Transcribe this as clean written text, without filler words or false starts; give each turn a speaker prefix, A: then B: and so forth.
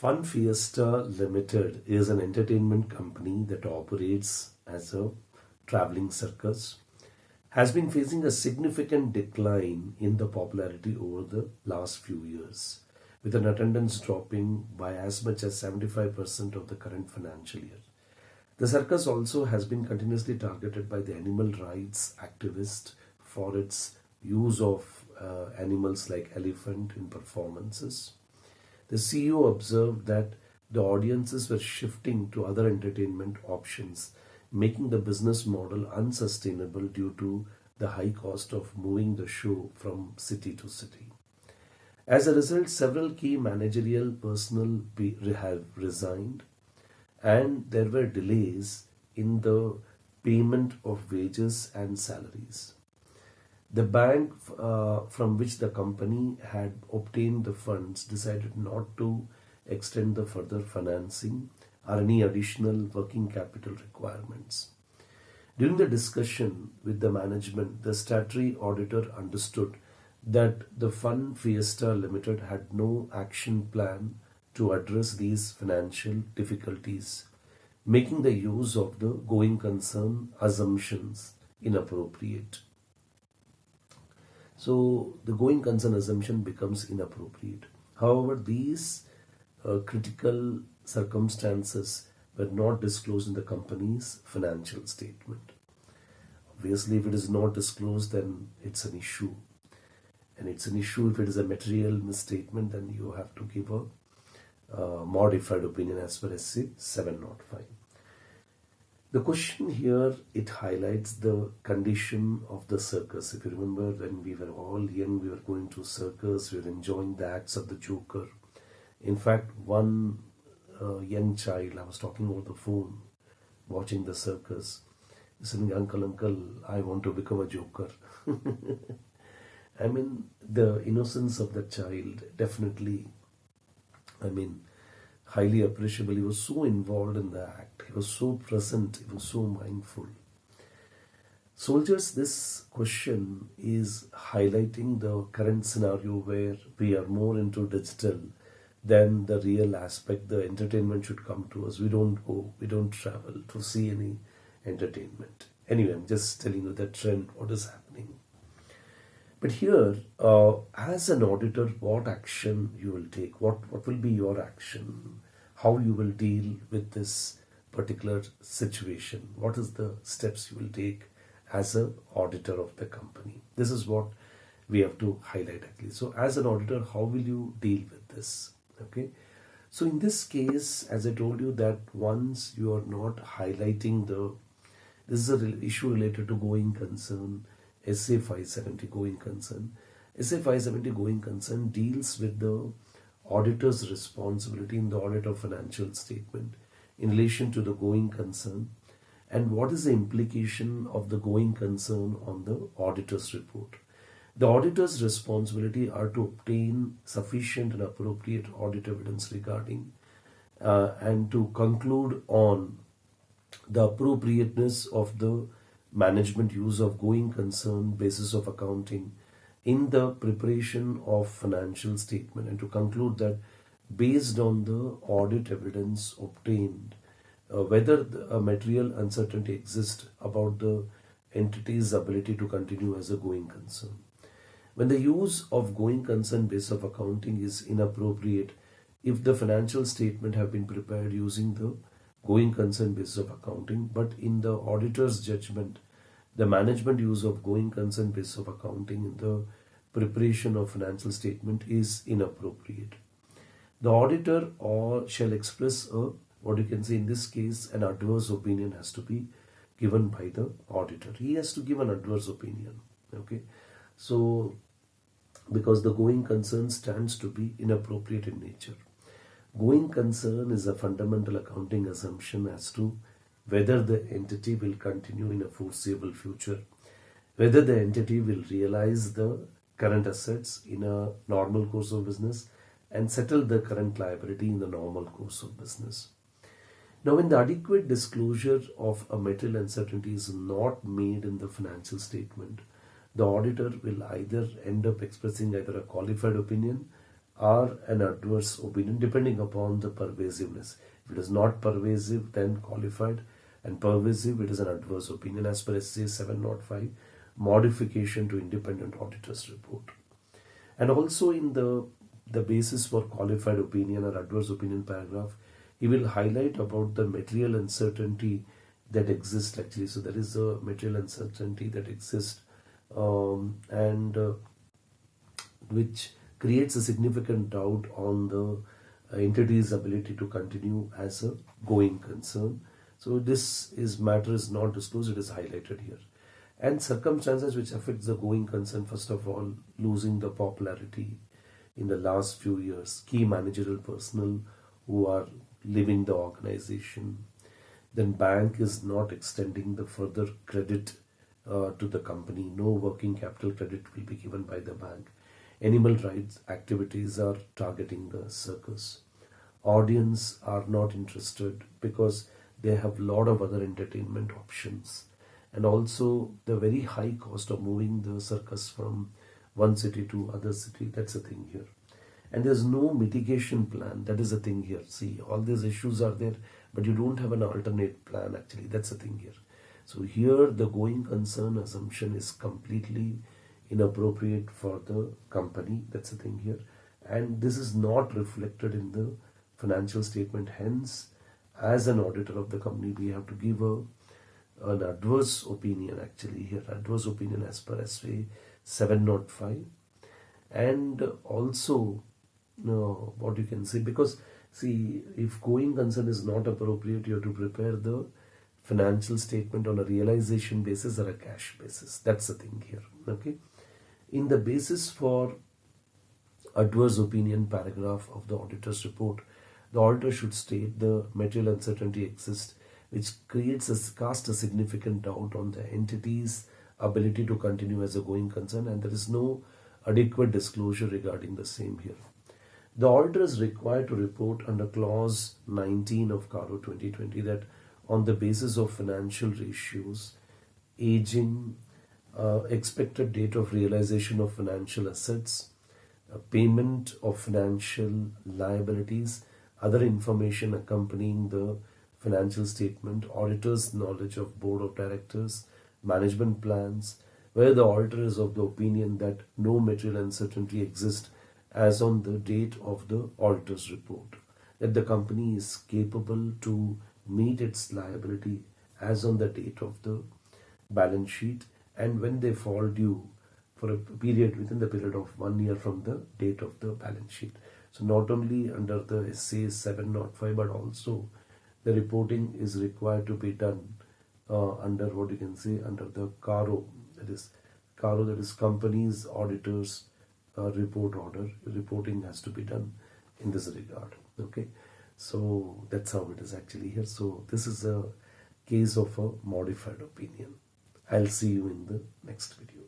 A: Fun Fiesta Limited is an entertainment company that operates as a traveling circus, has been facing a significant decline in the popularity over the last few years, with an attendance dropping by as much as 75% of the current financial year. The circus also has been continuously targeted by the animal rights activists for its use of animals like elephant in performances. The CEO observed that the audiences were shifting to other entertainment options, making the business model unsustainable due to the high cost of moving the show from city to city. As a result, several key managerial personnel have resigned, and there were delays in the payment of wages and salaries. The bank from which the company had obtained the funds decided not to extend the further financing or any additional working capital requirements. During the discussion with the management, the statutory auditor understood that the Fun Fiesta Limited had no action plan to address these financial difficulties, making the use of the going concern assumptions inappropriate. So the going concern assumption becomes inappropriate. However, these critical circumstances were not disclosed in the company's financial statement. Obviously, if it is not disclosed, then it's an issue. And it's an issue if it is a material misstatement, then you have to give a modified opinion as per SC 705. The question here, it highlights the condition of the circus. If you remember, when we were all young, we were going to circus, we were enjoying the acts of the Joker. In fact, one young child, I was talking over the phone, watching the circus, he said, uncle, I want to become a Joker. I mean, the innocence of the child, definitely, highly appreciable. He was so involved in the act. He was so present. He was so mindful. Soldiers, this question is highlighting the current scenario where we are more into digital than the real aspect. The entertainment should come to us. We don't go, we don't travel to see any entertainment. Anyway, I'm just telling you the trend, what is happening. But here, as an auditor, what action you will take? What will be your action? How you will deal with this particular situation? What is the steps you will take as an auditor of the company? This is what we have to highlight actually. So as an auditor, how will you deal with this? Okay. So in this case, as I told you, that once you are not highlighting this is an issue related to going concern, SA 570 going concern. SA 570 going concern deals with the auditor's responsibility in the audit of financial statement in relation to the going concern, and what is the implication of the going concern on the auditor's report. The auditor's responsibility are to obtain sufficient and appropriate audit evidence regarding and to conclude on the appropriateness of the management use of going concern basis of accounting in the preparation of financial statement, and to conclude that based on the audit evidence obtained, whether a material uncertainty exists about the entity's ability to continue as a going concern. When the use of going concern basis of accounting is inappropriate, if the financial statement have been prepared using the going concern basis of accounting, but in the auditor's judgment, the management use of going concern basis of accounting in the preparation of financial statement is inappropriate, the auditor shall express what you can say in this case, an adverse opinion has to be given by the auditor. He has to give an adverse opinion. Okay. So, because the going concern stands to be inappropriate in nature. Going concern is a fundamental accounting assumption as to whether the entity will continue in a foreseeable future, whether the entity will realize the current assets in a normal course of business and settle the current liability in the normal course of business. Now, when the adequate disclosure of a material uncertainty is not made in the financial statement, the auditor will either end up expressing either a qualified opinion or an adverse opinion depending upon the pervasiveness. If it is not pervasive, then qualified, and pervasive, it is an adverse opinion as per SA 705, modification to independent auditor's report. And also in the basis for qualified opinion or adverse opinion paragraph, he will highlight about the material uncertainty that exists actually. So there is a material uncertainty that exists, and which creates a significant doubt on the entity's ability to continue as a going concern. So this matter is not disclosed, it is highlighted here. And circumstances which affects the going concern, first of all, losing the popularity in the last few years, key managerial personnel who are leaving the organization, then bank is not extending the further credit to the company. No working capital credit will be given by the bank. Animal rights activities are targeting the circus. Audience are not interested because they have a lot of other entertainment options. And also the very high cost of moving the circus from one city to other city, that's a thing here. And there's no mitigation plan, that is a thing here. See, all these issues are there, but you don't have an alternate plan actually, that's a thing here. So here the going concern assumption is completely inappropriate for the company, that's the thing here. And this is not reflected in the financial statement. Hence, as an auditor of the company, we have to give an adverse opinion actually here, adverse opinion as per SA 705. And also what you can say, because see, if going concern is not appropriate, you have to prepare the financial statement on a realization basis or a cash basis. That's the thing here. Okay, in the basis for adverse opinion paragraph of the auditor's report, the auditor should state the material uncertainty exists, which casts a significant doubt on the entity's ability to continue as a going concern, and there is no adequate disclosure regarding the same here. The auditor is required to report under clause 19 of CARO 2020 that on the basis of financial ratios, aging, expected date of realization of financial assets, payment of financial liabilities, other information accompanying the financial statement, auditor's knowledge of board of directors, management plans, where the auditor is of the opinion that no material uncertainty exists as on the date of the auditor's report, that the company is capable to meet its liability as on the date of the balance sheet, and when they fall due for a period within the period of 1 year from the date of the balance sheet. So not only under the SA 705, but also the reporting is required to be done under what you can say under the CARO, that is companies auditors report order. Reporting has to be done in this regard. Okay, so that's how it is actually here. So this is a case of a modified opinion. I'll see you in the next video.